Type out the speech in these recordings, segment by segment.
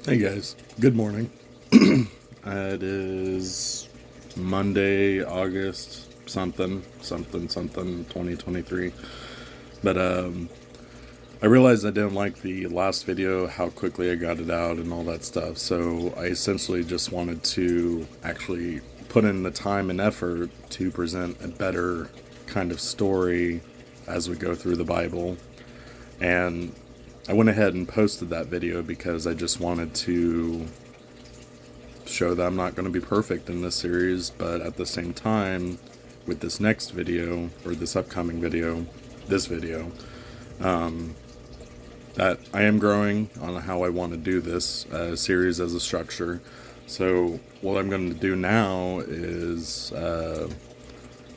Hey guys, good morning. It is Monday, August something 2023. But I realized I didn't like the last video, how quickly I got it out and all that stuff. So I essentially just wanted to actually put in the time and effort to present a better kind of story as we go through the Bible. And I went ahead and posted that video because I just wanted to show that I'm not going to be perfect in this series, but at the same time, with this next video, or this upcoming video, that I am growing on how I want to do this series as a structure. So what I'm going to do now is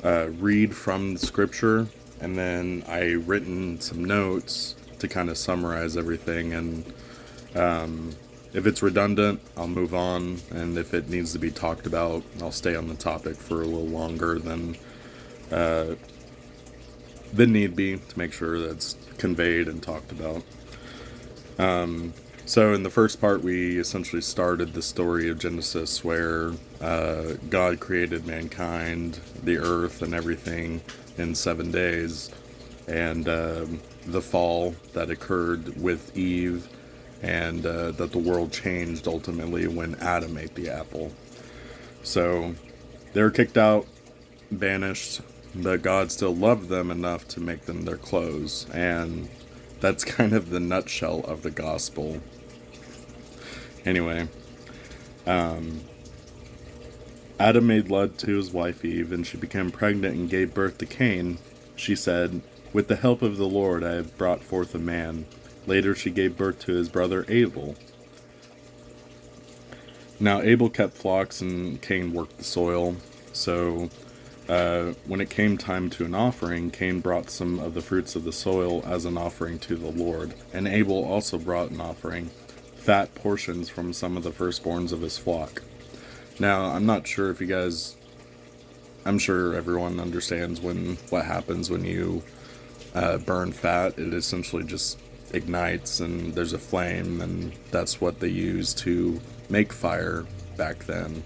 read from the scripture, and then I written some notes to kind of summarize everything, and if it's redundant, I'll move on, and if it needs to be talked about, I'll stay on the topic for a little longer than need be to make sure that's conveyed and talked about. So in the first part, we essentially started the story of Genesis, where God created mankind, the earth, and everything in 7 days, and the fall that occurred with Eve, and that the world changed ultimately when Adam ate the apple. So they were kicked out, banished, but God still loved them enough to make them their clothes, and that's kind of the nutshell of the gospel. Anyway, Adam made love to his wife Eve, and she became pregnant and gave birth to Cain. She said, "With the help of the Lord I have brought forth a man." Later she gave birth to his brother Abel. Now Abel kept flocks and Cain worked the soil. So when it came time to an offering, Cain brought some of the fruits of the soil as an offering to the Lord. And Abel also brought an offering, fat portions from some of the firstborns of his flock. Now, I'm not sure if you guys... I'm sure everyone understands what happens when you burn fat. It essentially just ignites and there's a flame, and that's what they used to make fire back then.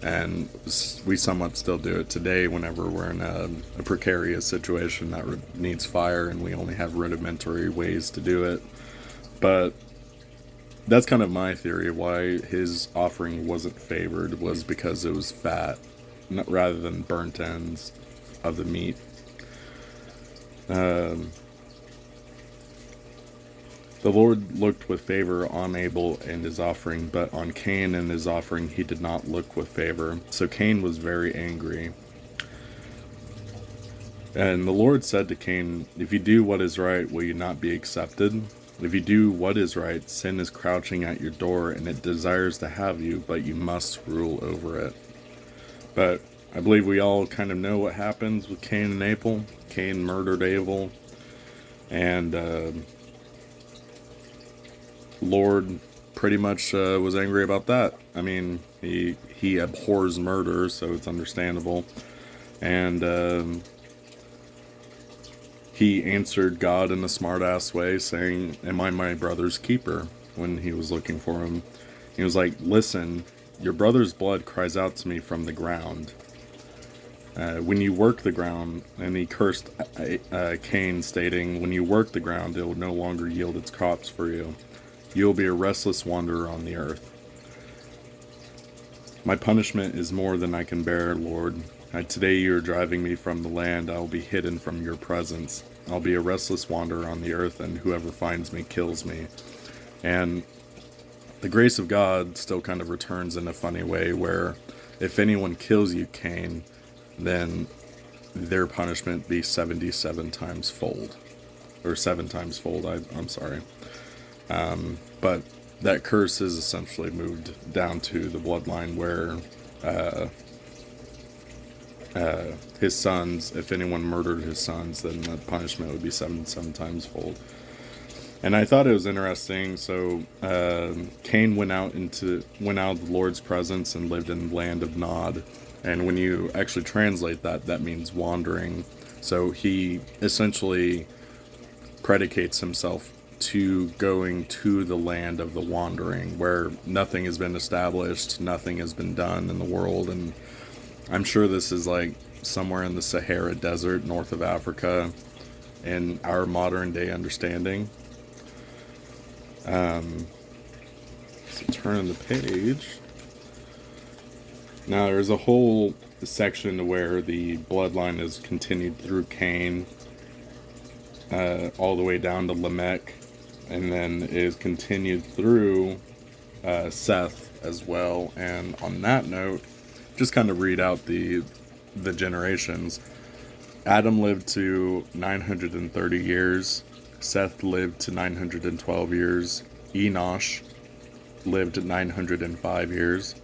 And we somewhat still do it today whenever we're in a precarious situation that needs fire and we only have rudimentary ways to do it. But that's kind of my theory of why his offering wasn't favored, was because it was fat rather than burnt ends of the meat. The Lord looked with favor on Abel and his offering, but on Cain and his offering he did not look with favor. So Cain was very angry. And the Lord said to Cain, "If you do what is right, will you not be accepted? If you do what is right, sin is crouching at your door, and it desires to have you, but you must rule over it." But I believe we all kind of know what happens with Cain and Abel. Cain murdered Abel, and Lord pretty much was angry about that. I mean, he abhors murder, so it's understandable. And he answered God in a smart-ass way, saying, "Am I my brother's keeper?" when he was looking for him. He was like, "Listen, your brother's blood cries out to me from the ground. When you work the ground," and he cursed Cain, stating, "When you work the ground, it will no longer yield its crops for you. You will be a restless wanderer on the earth. My punishment is more than I can bear, Lord. Today you are driving me from the land. I will be hidden from your presence. I'll be a restless wanderer on the earth, and whoever finds me kills me." And the grace of God still kind of returns in a funny way, where if anyone kills you, Cain, then their punishment be 77 times fold. Or 7 times fold, I'm sorry. But that curse is essentially moved down to the bloodline, where his sons, if anyone murdered his sons, then the punishment would be 7 times fold. And I thought it was interesting. So Cain went out of the Lord's presence and lived in the land of Nod. And when you actually translate that, that means wandering. So he essentially predicates himself to going to the land of the wandering, where nothing has been established, nothing has been done in the world. And I'm sure this is like somewhere in the Sahara Desert, north of Africa, in our modern day understanding. So turn the page. Now there's a whole section where the bloodline is continued through Cain, all the way down to Lamech, and then is continued through Seth as well. And on that note, just kind of read out the generations. Adam lived to 930 years. Seth lived to 912 years. Enosh lived 905 years.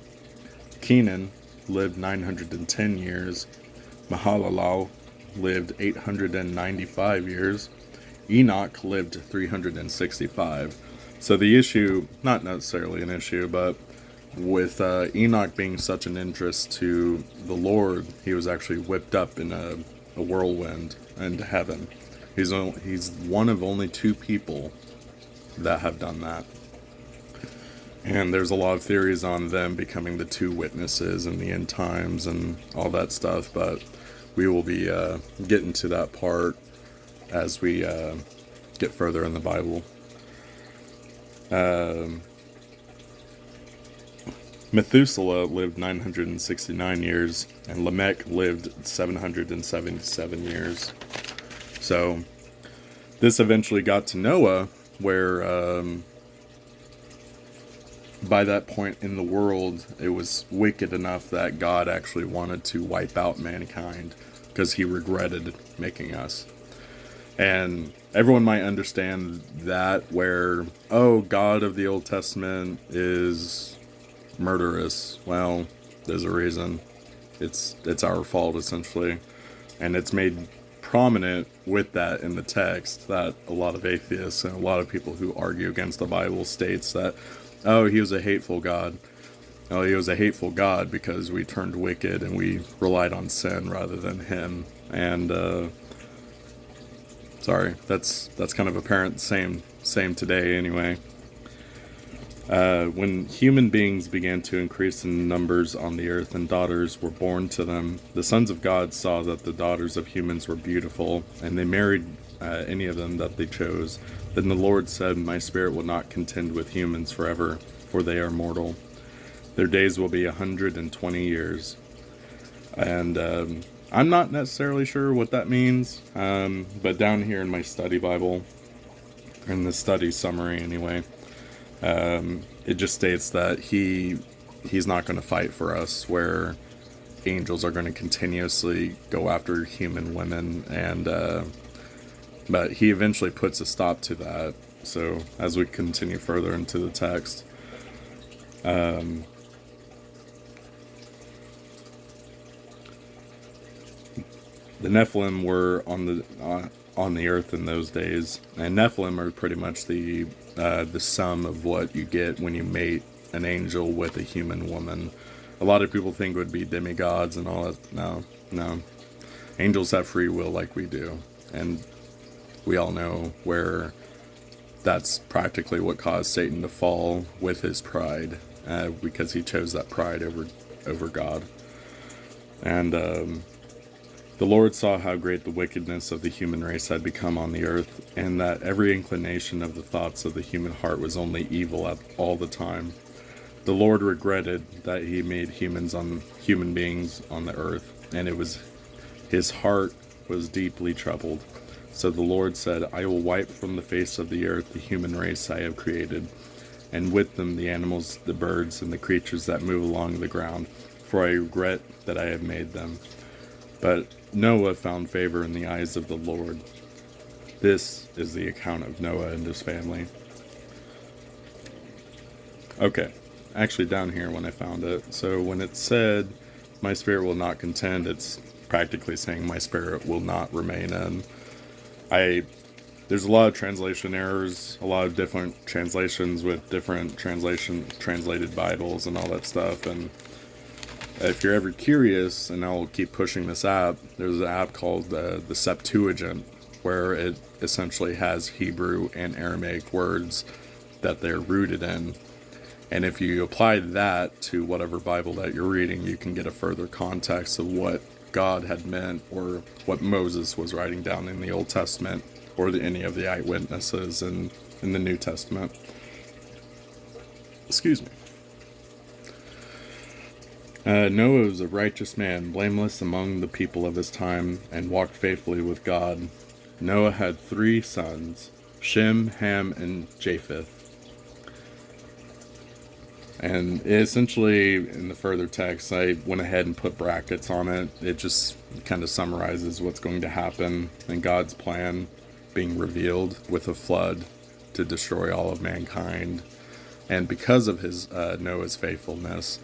Kenan lived 910 years. Mahalalel lived 895 years. Enoch lived 365. So the issue, not necessarily an issue, but with Enoch being such an interest to the Lord, he was actually whipped up in a whirlwind into heaven. He's one of only 2 people that have done that. And there's a lot of theories on them becoming the 2 witnesses in the end times and all that stuff, but we will be getting to that part as we get further in the Bible. Methuselah lived 969 years, and Lamech lived 777 years. So this eventually got to Noah, where by that point in the world, it was wicked enough that God actually wanted to wipe out mankind because he regretted making us. And everyone might understand that, where, oh, God of the Old Testament is murderous. Well, there's a reason. It's our fault, essentially. And it's made prominent with that in the text that a lot of atheists and a lot of people who argue against the Bible states that, oh, he was a hateful God. Oh, he was a hateful God because we turned wicked and we relied on sin rather than him. And sorry, that's kind of apparent. Same today anyway. When human beings began to increase in numbers on the earth and daughters were born to them, the sons of God saw that the daughters of humans were beautiful, and they married any of them that they chose. Then the Lord said, my spirit will not contend with humans forever, for they are mortal. Their days will be 120 years. And I'm not necessarily sure what that means, but down here in my study Bible, in the study summary anyway, it just states that he's not going to fight for us, where angels are going to continuously go after human women, and but he eventually puts a stop to that. So as we continue further into the text, the Nephilim were on the earth in those days, and Nephilim are pretty much the sum of what you get when you mate an angel with a human woman. A lot of people think it would be demigods and all that. No. Angels have free will like we do, and we all know where that's practically what caused Satan to fall with his pride, because he chose that pride over God. And the Lord saw how great the wickedness of the human race had become on the earth, and that every inclination of the thoughts of the human heart was only evil at all the time. The Lord regretted that he made human beings on the earth, and his heart was deeply troubled. So the Lord said, I will wipe from the face of the earth the human race I have created, and with them the animals, the birds, and the creatures that move along the ground, for I regret that I have made them. But Noah found favor in the eyes of the Lord. This is the account of Noah and his family. Okay, actually down here when I found it. So when it said, my spirit will not contend, it's practically saying my spirit will not remain in. There's a lot of translation errors, a lot of different translations with different translated Bibles and all that stuff. And if you're ever curious, and I'll keep pushing this app, there's an app called the Septuagint, where it essentially has Hebrew and Aramaic words that they're rooted in. And if you apply that to whatever Bible that you're reading, you can get a further context of what God had meant, or what Moses was writing down in the Old Testament, or any of the eyewitnesses in the New Testament. Excuse me. Noah was a righteous man, blameless among the people of his time, and walked faithfully with God. Noah had 3 sons, Shem, Ham, and Japheth. And essentially, in the further text, I went ahead and put brackets on it. It just kind of summarizes what's going to happen and God's plan being revealed with a flood to destroy all of mankind. And because of his Noah's faithfulness,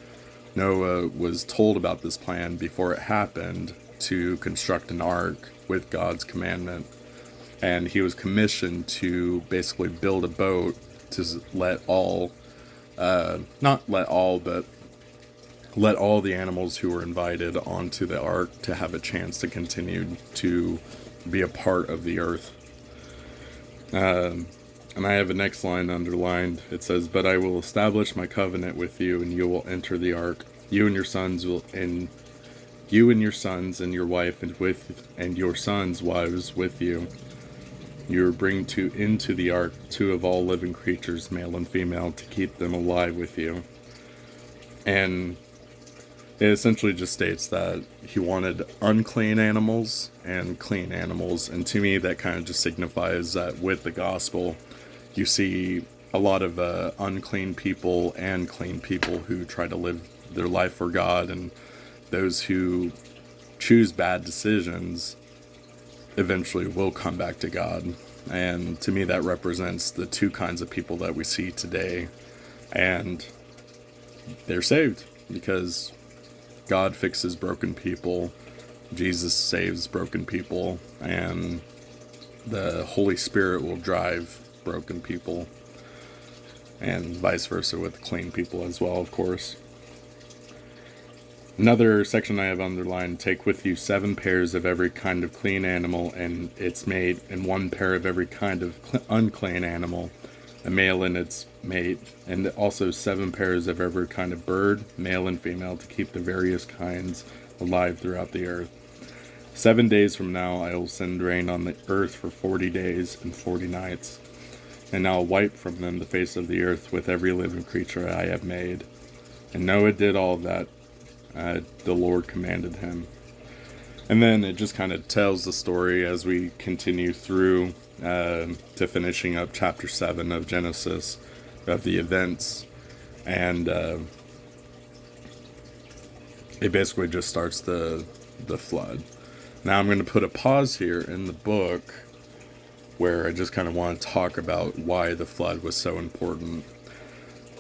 Noah was told about this plan before it happened to construct an ark with God's commandment. And he was commissioned to basically build a boat to let all let all the animals who were invited onto the ark to have a chance to continue to be a part of the earth. And I have the next line underlined. It says, "But I will establish my covenant with you, and you will enter the ark, you and your sons and your wife, and your sons' wives with you. You will bring into the ark 2 of all living creatures, male and female, to keep them alive with you." And it essentially just states that he wanted unclean animals and clean animals. And to me, that kind of just signifies that with the gospel, you see a lot of unclean people and clean people who try to live their life for God, and those who choose bad decisions eventually will come back to God. And to me, that represents the 2 kinds of people that we see today. And they're saved because God fixes broken people, Jesus saves broken people, and the Holy Spirit will drive broken people, and vice versa with clean people as well, of course. Another section I have underlined: "Take with you 7 pairs of every kind of clean animal and its mate, and 1 pair of every kind of unclean animal, a male and its mate, and also 7 pairs of every kind of bird, male and female, to keep the various kinds alive throughout the earth. 7 days from now I will send rain on the earth for 40 days and 40 nights, and I will wipe from them the face of the earth with every living creature I have made." And Noah did all that the Lord commanded him. And then it just kind of tells the story as we continue through to finishing up chapter 7 of Genesis, of the events. And it basically just starts the flood. Now I'm going to put a pause here in the book where I just kind of want to talk about why the flood was so important.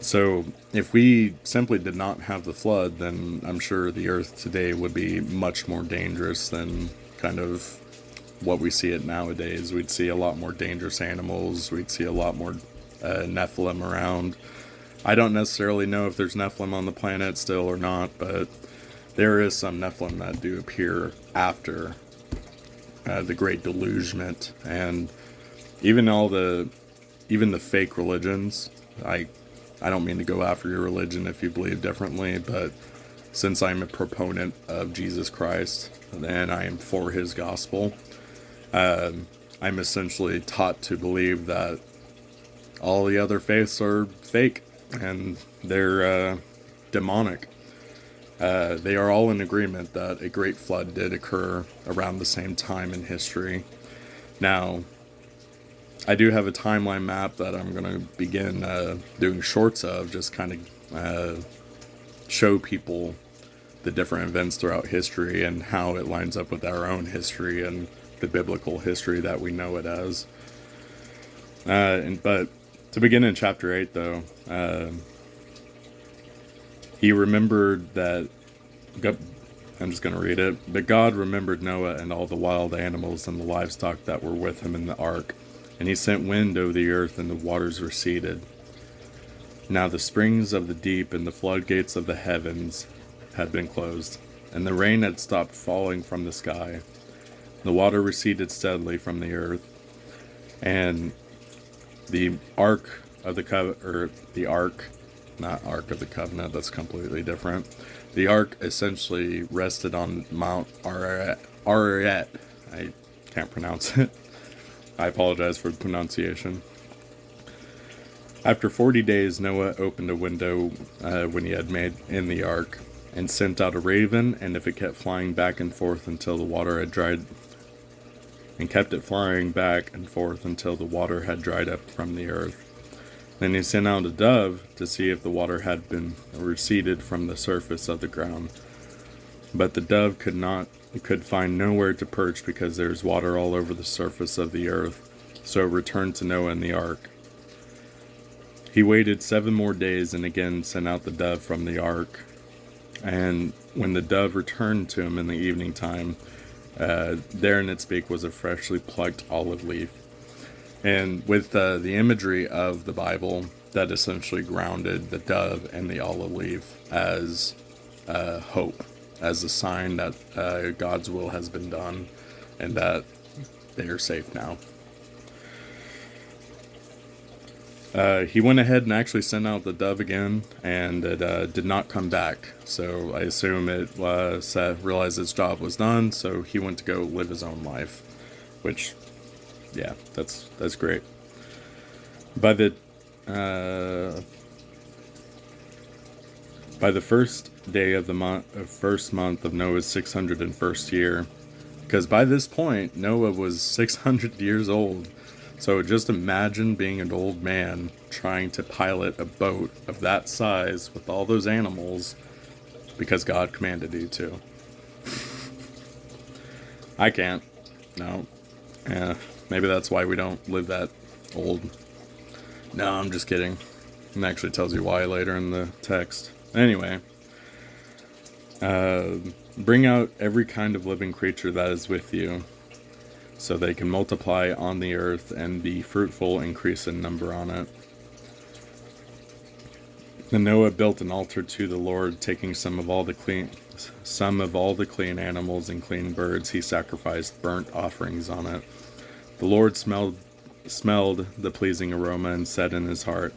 So if we simply did not have the flood, then I'm sure the earth today would be much more dangerous than kind of what we see it nowadays. We'd see a lot more dangerous animals. We'd see a lot more Nephilim around. I don't necessarily know if there's Nephilim on the planet still or not, but there is some Nephilim that do appear after the Great Delugement. And even the fake religions, I don't mean to go after your religion if you believe differently, but since I'm a proponent of Jesus Christ and I am for his gospel, I'm essentially taught to believe that all the other faiths are fake and they're demonic. They are all in agreement that a great flood did occur around the same time in history. Now, I do have a timeline map that I'm going to begin doing shorts of, just kind of show people the different events throughout history and how it lines up with our own history and the biblical history that we know it as. But to begin in chapter 8, though, he remembered that, I'm just going to read it, "But God remembered Noah and all the wild animals and the livestock that were with him in the ark. And he sent wind over the earth, and the waters receded. Now the springs of the deep and the floodgates of the heavens had been closed, and the rain had stopped falling from the sky. The water receded steadily from the earth, and the Ark of the Covenant, or the Ark, not Ark of the Covenant, that's completely different. The Ark essentially rested on Mount Ararat. I can't pronounce it. I apologize for the pronunciation. After 40 days, Noah opened a window when he had made in the ark, and sent out a raven, and if it kept flying back and forth until the water had dried, and kept it flying back and forth until the water had dried up from the earth. Then he sent out a dove to see if the water had been receded from the surface of the ground. But the dove could find nowhere to perch, because there is water all over the surface of the earth. So it returned to Noah in the ark. He waited 7 more days and again sent out the dove from the ark. And when the dove returned to him in the evening time, there in its beak was a freshly plucked olive leaf. And with the imagery of the Bible, that essentially grounded the dove and the olive leaf as hope, as a sign that God's will has been done and that they are safe now. He went ahead and actually sent out the dove again, and it did not come back. So I assume it realized its job was done, so he went to go live his own life, which, yeah, that's great. By the first day of the first month of Noah's 601st year, because by this point Noah was 600 years old. So just imagine being an old man trying to pilot a boat of that size with all those animals because God commanded you to. I can't. No. Maybe that's why we don't live that old. No, I'm just kidding. It actually tells you why later in the text. Anyway. Bring out every kind of living creature that is with you, so they can multiply on the earth and be fruitful, increase in number on it. Then Noah built an altar to the Lord, taking some of all the clean animals and clean birds. He sacrificed burnt offerings on it. The Lord smelled the pleasing aroma and said in his heart,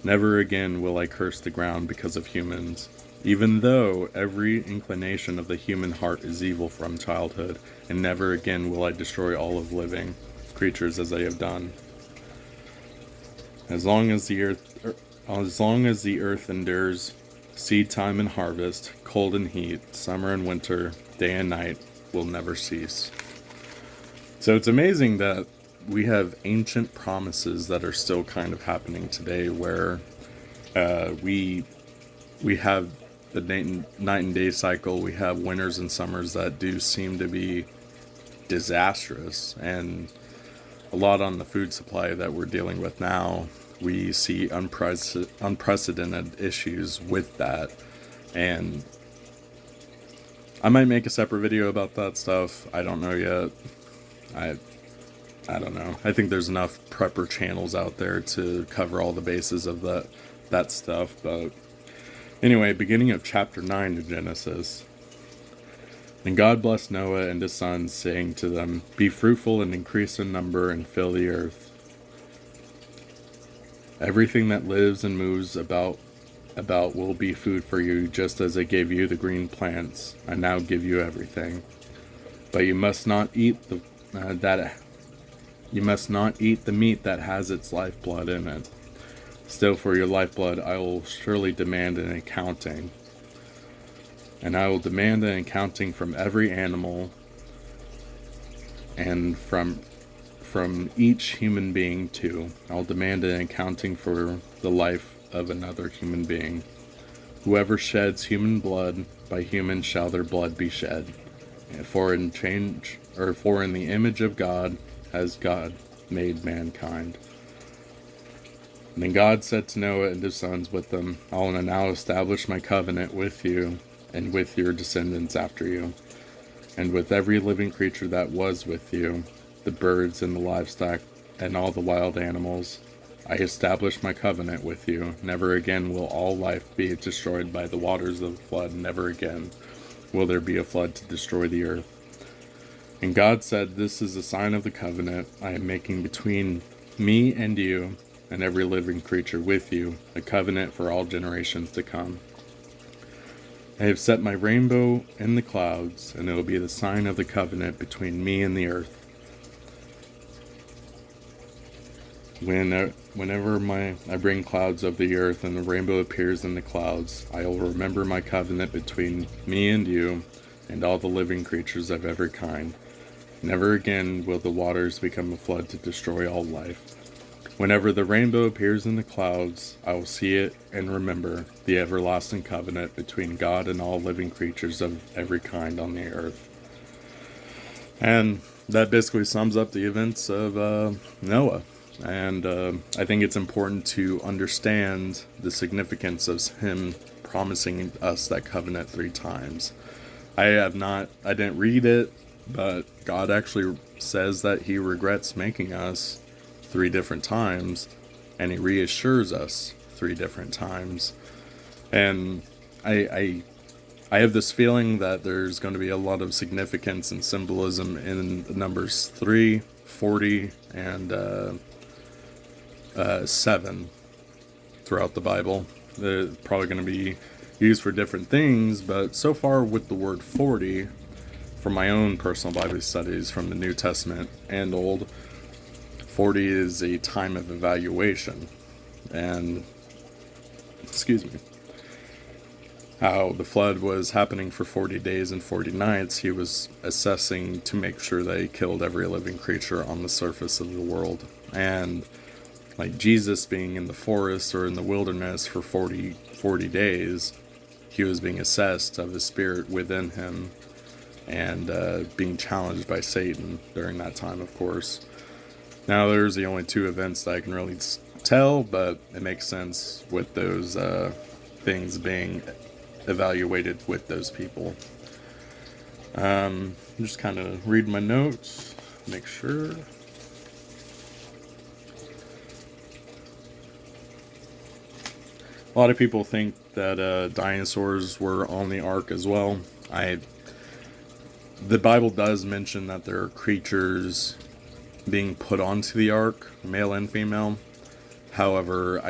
"Never again will I curse the ground because of humans, even though every inclination of the human heart is evil from childhood, and never again will I destroy all of living creatures as I have done. As long as the earth endures, seed time and harvest, cold and heat, summer and winter, day and night will never cease." So it's amazing that we have ancient promises that are still kind of happening today, where we have the night and day cycle. We have winters and summers that do seem to be disastrous, and a lot on the food supply that we're dealing with now. We see unprecedented issues with that, and I might make a separate video about that stuff. I don't know yet. I don't know. I think there's enough prepper channels out there to cover all the bases of that stuff. But anyway, beginning of chapter 9 of Genesis. And God blessed Noah and his sons, saying to them, "Be fruitful and increase in number and fill the earth. Everything that lives and moves about will be food for you, just as I gave you the green plants. I now give you everything. But you must not eat the meat that has its lifeblood in it. Still, for your lifeblood I will surely demand an accounting. And I will demand an accounting from every animal and from each human being too. I'll demand an accounting for the life of another human being. Whoever sheds human blood, by human shall their blood be shed. For in the image of God has God made mankind." And then God said to Noah and his sons with them, "I will now establish my covenant with you and with your descendants after you, and with every living creature that was with you, the birds and the livestock and all the wild animals. I establish my covenant with you. Never again will all life be destroyed by the waters of the flood. Never again will there be a flood to destroy the earth. And God said, "This is a sign of the covenant I am making between me and you and every living creature with you, a covenant for all generations to come. I have set my rainbow in the clouds, and it will be the sign of the covenant between me and the earth. Whenever I bring clouds over the earth and the rainbow appears in the clouds, I will remember my covenant between me and you and all the living creatures of every kind. Never again will the waters become a flood to destroy all life. Whenever the rainbow appears in the clouds, I will see it and remember the everlasting covenant between God and all living creatures of every kind on the earth." And that basically sums up the events of Noah. And I think it's important to understand the significance of him promising us that covenant 3 times. I didn't read it, but God actually says that he regrets making us 3 different times, and he reassures us 3 different times. And I have this feeling that there's going to be a lot of significance and symbolism in Numbers 3, 40, and 7 throughout the Bible. They're probably going to be used for different things, but so far with the word 40, from my own personal Bible studies from the New Testament and Old, 40 is a time of evaluation. And, excuse me, how the flood was happening for 40 days and 40 nights, he was assessing to make sure they killed every living creature on the surface of the world. And like Jesus being in the forest or in the wilderness for 40 days, he was being assessed of the spirit within him and being challenged by Satan during that time, of course. Now, there's the only 2 events that I can really tell, but it makes sense with those things being evaluated with those people. Just kind of read my notes, make sure. A lot of people think that dinosaurs were on the ark as well. The Bible does mention that there are creatures being put onto the ark, male and female. However,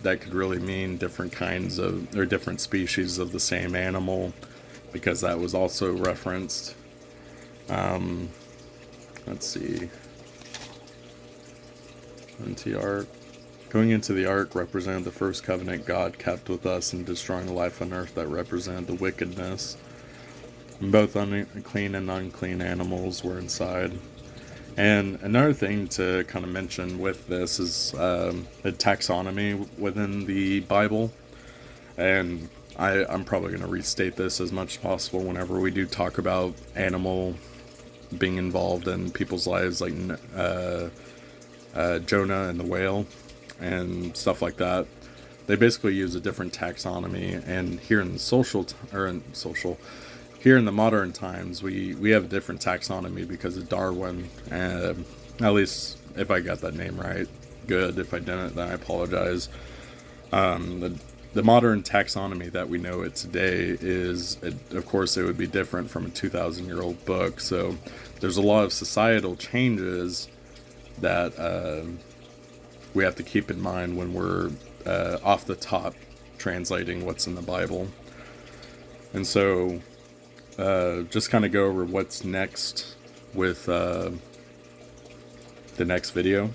that could really mean different kinds of, or different species of the same animal, because that was also referenced. Let's see. Into ark. Going into the ark represented the first covenant God kept with us in destroying the life on earth that represented the wickedness. Both unclean and unclean animals were inside. And another thing to kind of mention with this is the taxonomy within the Bible. And I'm probably going to restate this as much as possible whenever we do talk about animal being involved in people's lives, like Jonah and the whale and stuff like that. They basically use a different taxonomy, and here in the here in the modern times, we have a different taxonomy because of Darwin. At least if I got that name right, good. If I didn't, then I apologize. The modern taxonomy that we know it today is, of course, it would be different from a 2,000-year-old book. So there's a lot of societal changes that we have to keep in mind when we're off the top translating what's in the Bible. And so just kind of go over what's next with the next video.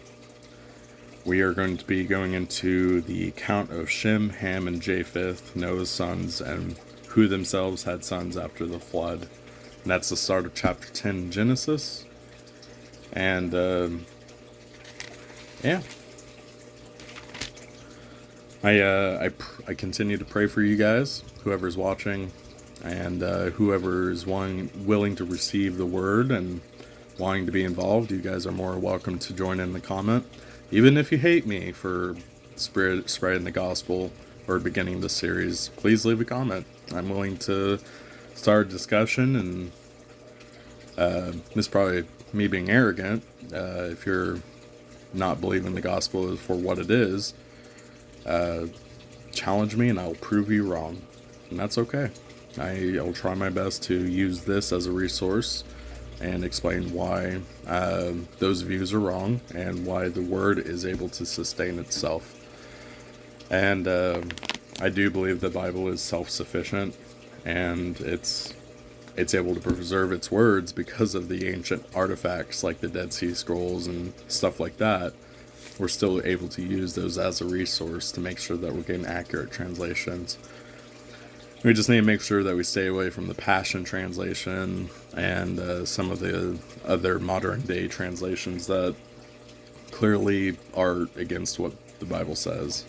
We are going to be going into the account of Shem, Ham, and Japheth, Noah's sons, and who themselves had sons after the flood. And that's the start of chapter 10 in Genesis. And yeah. I continue to pray for you guys, whoever's watching, and whoever is willing to receive the word and wanting to be involved. You guys are more welcome to join in the comment. Even if you hate me for spreading the gospel or beginning the series, please leave a comment. I'm willing to start a discussion, and this is probably me being arrogant. If you're not believing the gospel for what it is, challenge me and I'll prove you wrong. And that's okay. I'll try my best to use this as a resource and explain why those views are wrong and why the Word is able to sustain itself. And I do believe the Bible is self-sufficient, and it's able to preserve its words because of the ancient artifacts like the Dead Sea Scrolls and stuff like that. We're still able to use those as a resource to make sure that we're getting accurate translations. We just need to make sure that we stay away from the Passion Translation and some of the other modern day translations that clearly are against what the Bible says.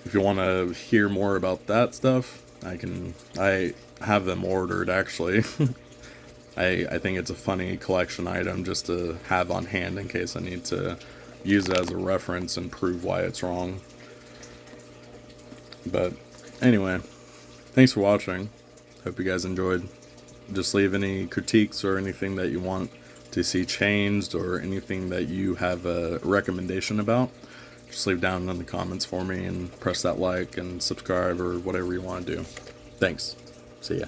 If you want to hear more about that stuff, I have them ordered, actually. I think it's a funny collection item just to have on hand in case I need to use it as a reference and prove why it's wrong. But anyway, thanks for watching. Hope you guys enjoyed. Just leave any critiques or anything that you want to see changed or anything that you have a recommendation about. Just leave down in the comments for me and press that like and subscribe or whatever you want to do. Thanks. See ya.